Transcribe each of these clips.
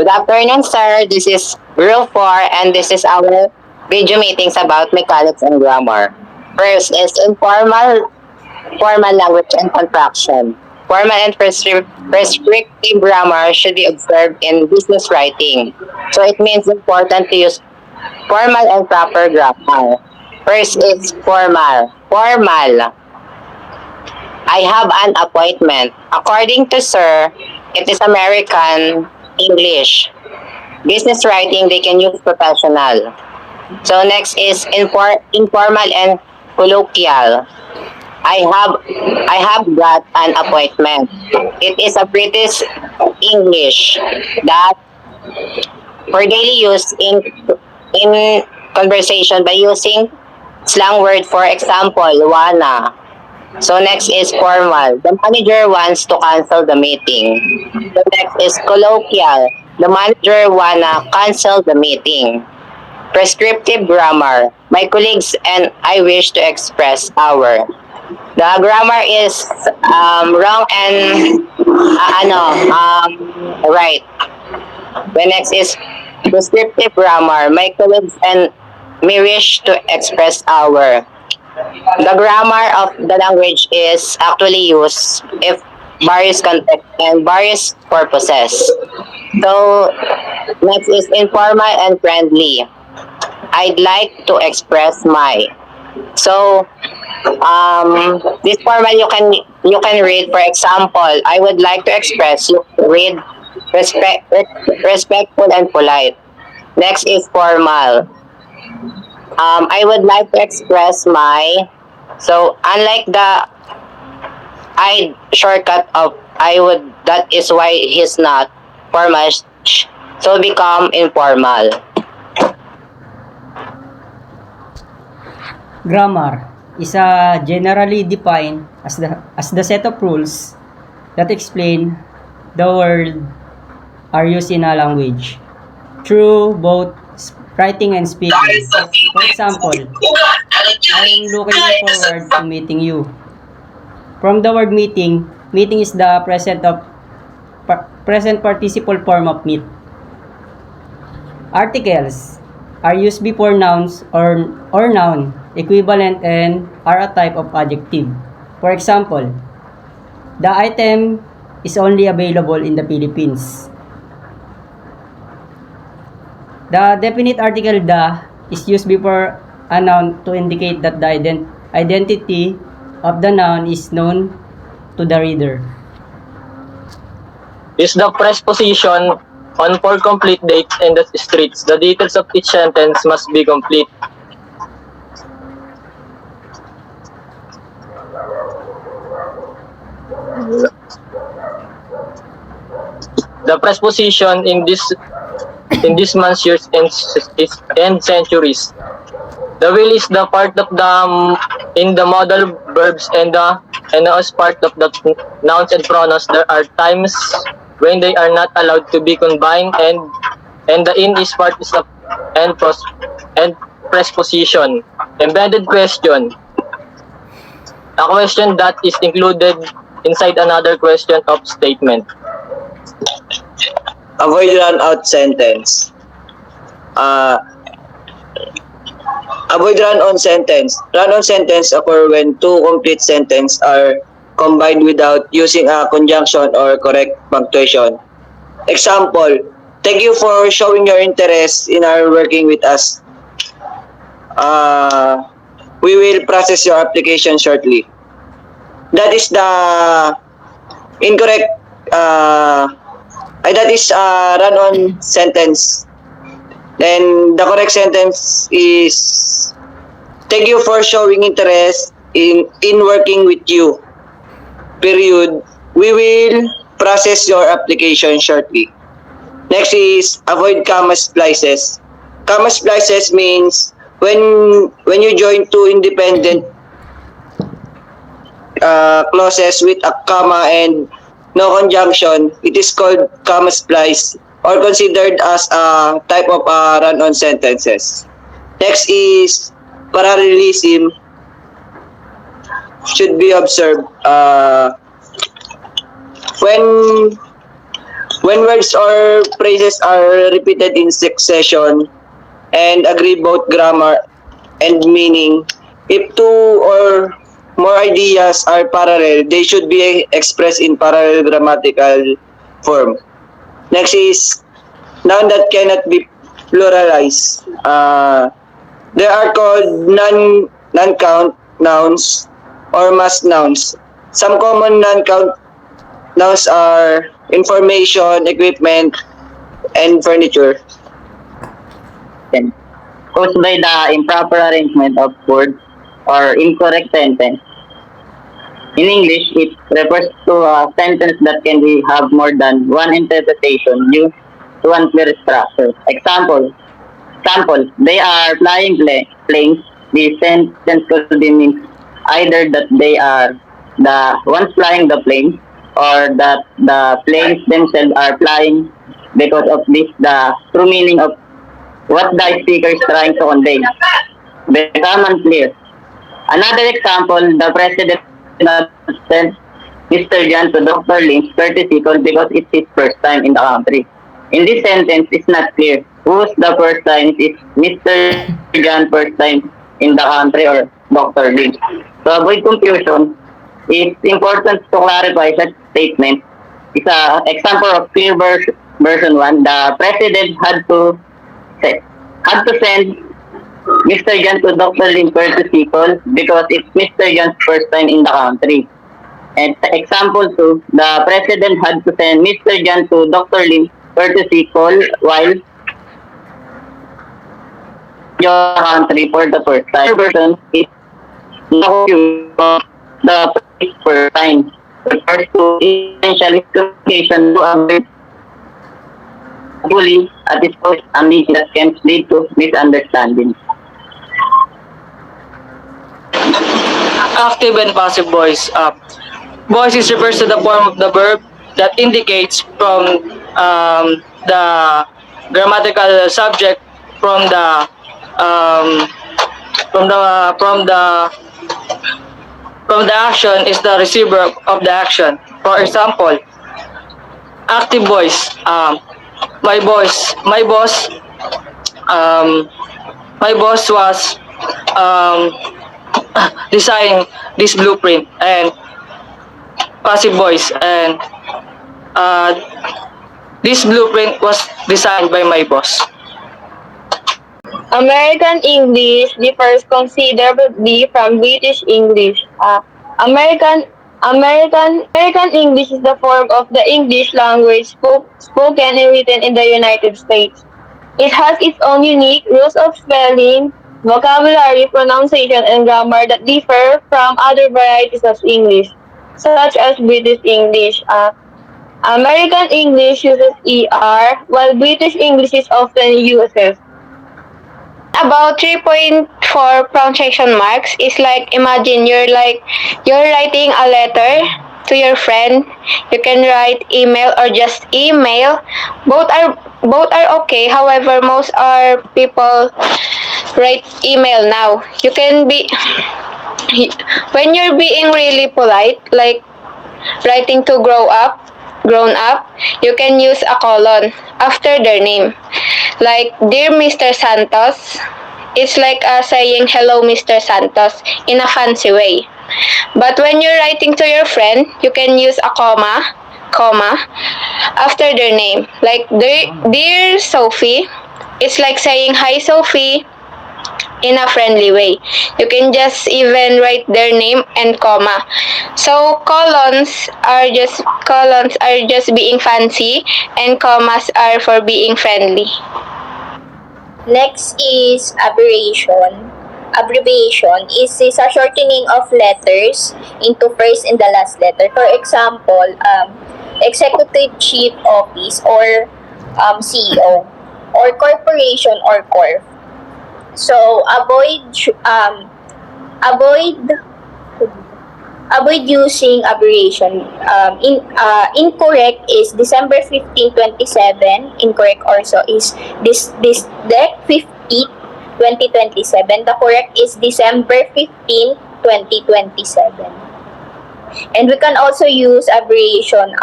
Good afternoon, sir. This is Rule 4, and this is our video meetings about mechanics and grammar. First is informal, formal language and contraction. Formal and prescriptive grammar should be observed in business writing. So it means important to use formal and proper grammar. First is formal. Formal. I have an appointment. According to Sir, it is American English. Business writing, they can use professional. So next is informal and colloquial. I have got an appointment. It is a British English that for daily use in conversation by using slang word, for example, wanna. So next is formal. The manager wants to cancel the meeting. The next is colloquial. The manager wanna cancel the meeting. Prescriptive grammar. My colleagues and I wish to express our. The grammar is wrong and right. The next is descriptive grammar. My colleagues and me wish to express our. The grammar of the language is actually used if various context and various purposes. So next is informal and friendly. I'd like to express my. So this formal you can read. For example, I would like to express. You read respectful and polite. Next is formal. I would like to express my. So unlike the I shortcut of I would, that is why he's not formal. So become informal. Grammar is generally defined as the set of rules that explain the word are used in a language through both writing and speaking. For example, I am looking forward to meeting you. From the word meeting, meeting is the present participle form of meet. Articles are used before nouns or noun equivalent and are a type of adjective. For example, the item is only available in the Philippines. The definite article the is used before a noun to indicate that the identity of the noun is known to the reader. Is the preposition on for complete dates and the streets. The details of each sentence must be complete. The preposition in this month's years and centuries. The will is the part of the in the modal verbs and is part of the nouns and pronouns. There are times when they are not allowed to be combined, and the in is part of and preposition. Embedded question. A question that is included inside another question of statement. Avoid run-out sentence. Avoid run-on sentence. Run-on sentence occur when two complete sentences are combined without using a conjunction or correct punctuation. Example, thank you for showing your interest in our working with us. We will process your application shortly. That is the incorrect, that is a run-on sentence. Then the correct sentence is, thank you for showing interest in working with you. Period. We will process your application shortly. Next is avoid comma splices. Comma splices means when you join two independent clauses with a comma and no conjunction, it is called comma splice or considered as a type of run-on sentences. Next is parallelism. Should be observed when When words or phrases are repeated in succession and agree both grammar and meaning, if two or more ideas are parallel, they should be expressed in parallel grammatical form. Next is noun that cannot be pluralized. They are called non-count nouns or mass nouns. Some common non-count nouns are information, equipment, and furniture. Then, caused by the improper arrangement of words or incorrect sentence. In English, it refers to a sentence that can have more than one interpretation due to unclear structure. Example, they are flying planes. The sentence could be means either that they are the ones flying the plane or that the planes themselves are flying. Because of this, the true meaning of what the speaker is trying to convey become unclear. Another example, the president sent Mr. John to Dr. Lim's courtesy call because it's his first time in the country. In this sentence, it's not clear who's the first time. Is Mr. John first time in the country or Dr. Lim? To avoid confusion, it's important to clarify such statement. It's an example of clear version 1. The president had to send Mr. John to Dr. Lim courtesy call because it's Mr. John's first time in the country. And example 2, the president had to send Mr. John to Dr. Lim courtesy call while your country for the first time. Version is the first time. Refers to essential communication to avoid fully at this point a meeting that can lead to misunderstanding. Active and passive voice. Voice is refers to the form of the verb that indicates from the grammatical subject from the action is the receiver of the action. For example, active voice. My boss was designing this blueprint. And passive voice, and this blueprint was designed by my boss. American English differs considerably from British English. American English is the form of the English language spoken and written in the United States. It has its own unique rules of spelling, vocabulary, pronunciation, and grammar that differ from other varieties of English, such as British English. American English uses ER, while British English is often uses. About 3.4 punctuation marks is like, imagine you're writing a letter to your friend. You can write email or just email. Both are okay. However, most people write email now. You can be when you're being really polite, like writing to grown up, you can use a colon after their name. Like, Dear Mr. Santos, it's like saying hello Mr. Santos in a fancy way. But when you're writing to your friend, you can use a comma after their name. Like, Dear Sophie, it's like saying hi Sophie in a friendly way. You can just even write their name and comma. So colons are just being fancy, and commas are for being friendly. Next is abbreviation. Abbreviation is a shortening of letters into first and the last letter. For example, Executive Chief Office or CEO, or corporation or corp. So avoid using abbreviation. Incorrect is December 15, 27. Incorrect also is this Dec 50, 2027. The correct is December 15, 2027. And we can also use abbreviation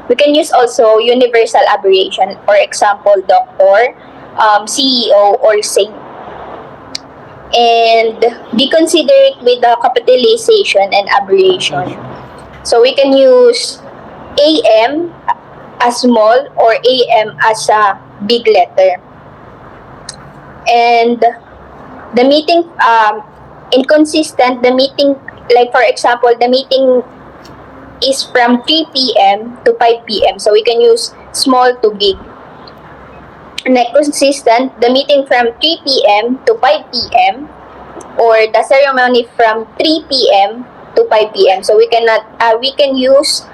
We can use also universal abbreviation, for example, doctor, CEO, or saint. And be considerate with the capitalization and abbreviation. So we can use AM as small or AM as a big letter. And the meeting, inconsistent, the meeting, like for example, the meeting is from 3 p.m. to 5 p.m. So we can use small to big. Next, consistent, the meeting from 3 p.m. to 5 p.m. or the ceremony from 3 p.m. to 5 p.m. So we can use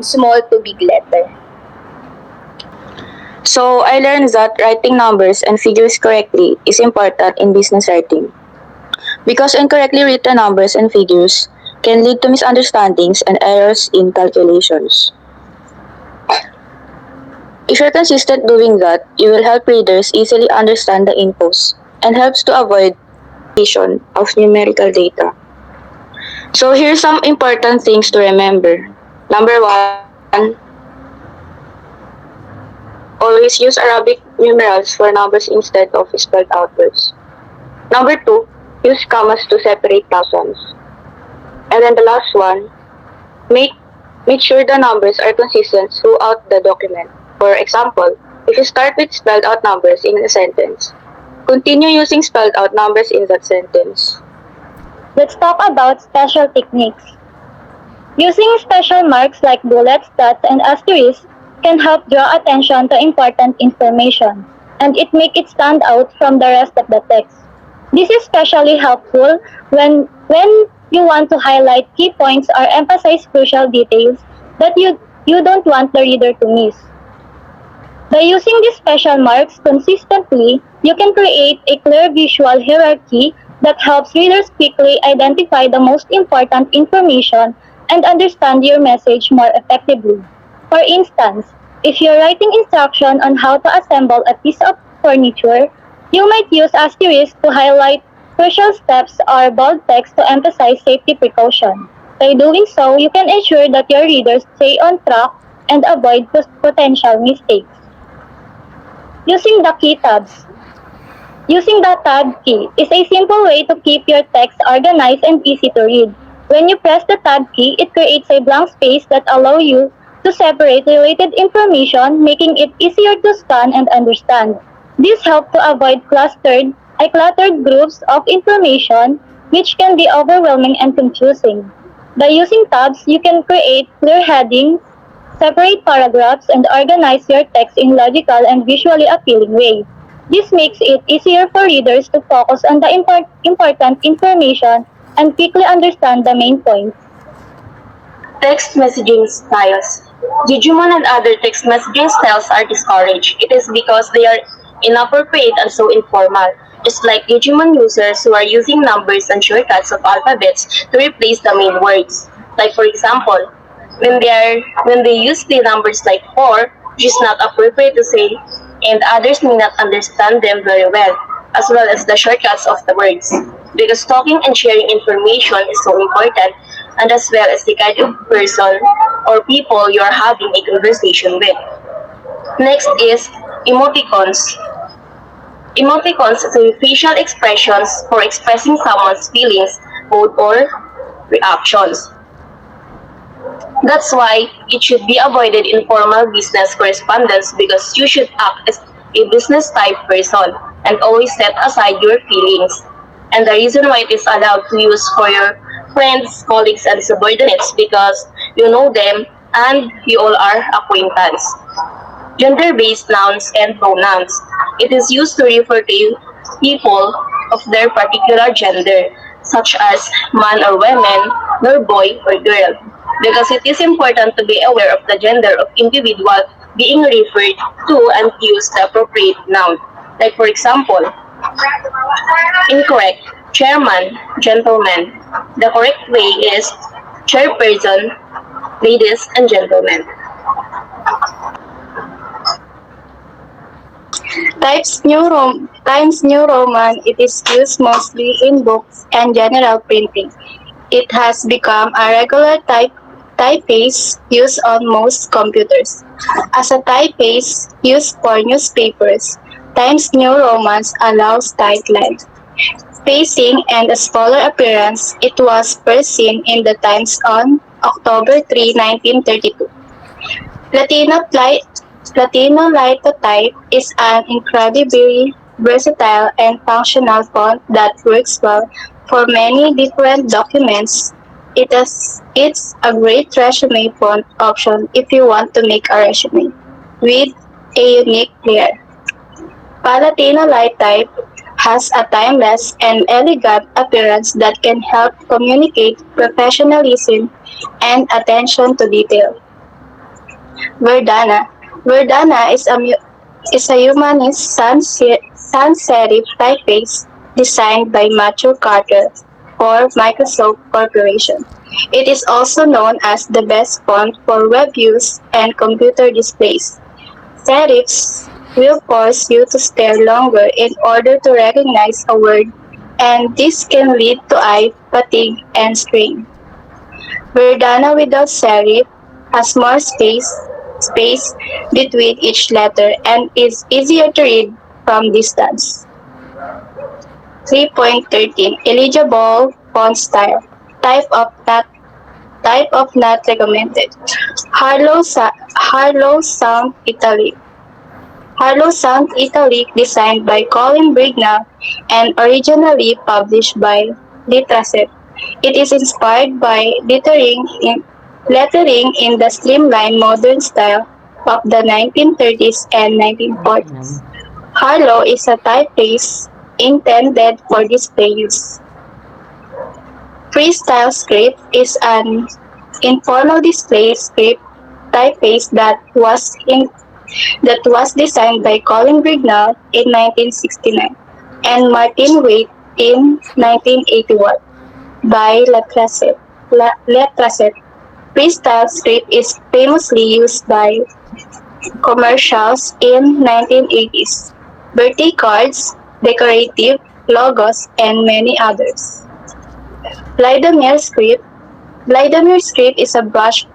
small to big letter. So I learned that writing numbers and figures correctly is important in business writing. Because incorrectly written numbers and figures can lead to misunderstandings and errors in calculations. If you're consistent doing that, you will help readers easily understand the infos and helps to avoid manipulation of numerical data. So here's some important things to remember. Number 1, always use Arabic numerals for numbers instead of spelled out words. Number 2, use commas to separate thousands. And then the last one, make sure the numbers are consistent throughout the document. For example, if you start with spelled out numbers in a sentence, continue using spelled out numbers in that sentence. Let's talk about special techniques. Using special marks like bullets, dots, and asterisks can help draw attention to important information, and it makes it stand out from the rest of the text. This is especially helpful when you want to highlight key points or emphasize crucial details that you don't want the reader to miss. By using these special marks consistently, you can create a clear visual hierarchy that helps readers quickly identify the most important information and understand your message more effectively. For instance, if you're writing instruction on how to assemble a piece of furniture, you might use asterisks to highlight crucial steps or bold text to emphasize safety precaution. By doing so, you can ensure that your readers stay on track and avoid potential mistakes. Using the key tabs. Using the tab key is a simple way to keep your text organized and easy to read. When you press the tab key, it creates a blank space that allows you to separate related information, making it easier to scan and understand. This helps to avoid cluttered groups of information, which can be overwhelming and confusing. By using tabs, you can create clear headings, separate paragraphs, and organize your text in logical and visually appealing way. This makes it easier for readers to focus on the important information and quickly understand the main points. Text messaging styles. Digimon and other text messaging styles are discouraged. It is because they are inappropriate and so informal. Just like Digimon users who are using numbers and shortcuts of alphabets to replace the main words. Like for example, when they use the numbers like 4, which is not appropriate to say, and others may not understand them very well as the shortcuts of the words. Because talking and sharing information is so important, and as well as the kind of person or people you are having a conversation with. Next is emoticons. Emoticons are facial expressions for expressing someone's feelings, mood, or reactions. That's why it should be avoided in formal business correspondence because you should act as a business type person and always set aside your feelings. And the reason why it is allowed to use for your friends, colleagues, and subordinates because you know them and you all are acquaintance. Gender-based nouns and pronouns. It is used to refer to people of their particular gender, such as man or woman, nor boy or girl. Because it is important to be aware of the gender of individual being referred to and use the appropriate noun. Like for example, incorrect, chairman, gentleman. The correct way is chairperson, ladies and gentlemen. Times New Roman, it is used mostly in books and general printing. It has become a regular type typeface used on most computers. As a typeface used for newspapers, Times New Roman allows tight lines, spacing, and a smaller appearance. It was first seen in the Times on October 3, 1932. Latino, Latino Litotype is an incredibly versatile and functional font that works well for many different documents. It's a great resume font option if you want to make a resume with a unique flair. Palatino Litotype has a timeless and elegant appearance that can help communicate professionalism and attention to detail. Verdana. Verdana is a humanist sans serif typeface designed by Matthew Carter for Microsoft Corporation. It is also known as the best font for web use and computer displays. Serifs will force you to stare longer in order to recognize a word, and this can lead to eye fatigue and strain. Verdana without serif has more space between each letter and is easier to read from distance. 3.13 Eligible font style. Type of not recommended. Harlow Sound Italic. Harlow Sound Italic designed by Colin Brignall and originally published by Literacet. It is inspired by lettering in the streamlined modern style of the 1930s and 1940s. Harlow is a typeface intended for display use. Freestyle script is an informal display script typeface that was designed by Colin Brignall in 1969 and Martin Waite in 1981 by Letracet. Freestyle script is famously used by commercials in 1980s, birthday cards, decorative, logos, and many others. Lidomir script. Lidomir script is a brush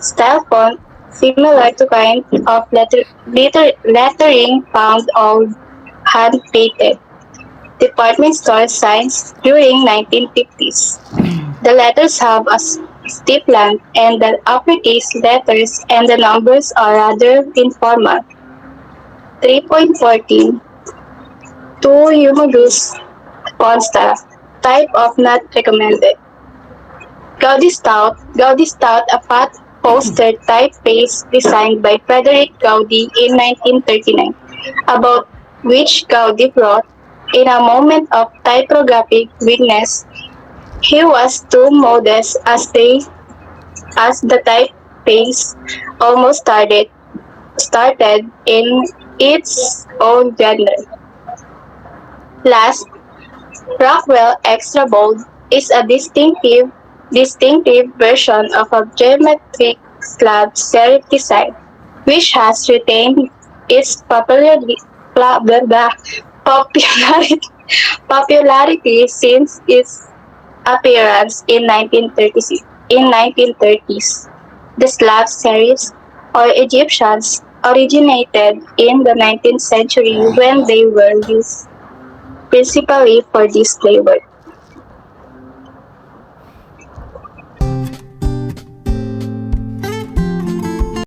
style font similar to kind of lettering found on hand-painted department store signs during 1950s. The letters have a steep line, and the uppercase letters and the numbers are rather informal. 3.14 Two humorous font style. Type of not recommended. Gaudi Stout, a fat poster typeface designed by Frederick Gaudi in 1939, about which Gaudi wrote, in a moment of typographic weakness, he was too modest as the typeface almost started in its own genre. Last, Rockwell Extra Bold is a distinctive version of a geometric slab serif design, which has retained its popularity since its appearance in 1930s. The slab serifs, or Egyptians, originated in the 19th century when they were used principally for display work.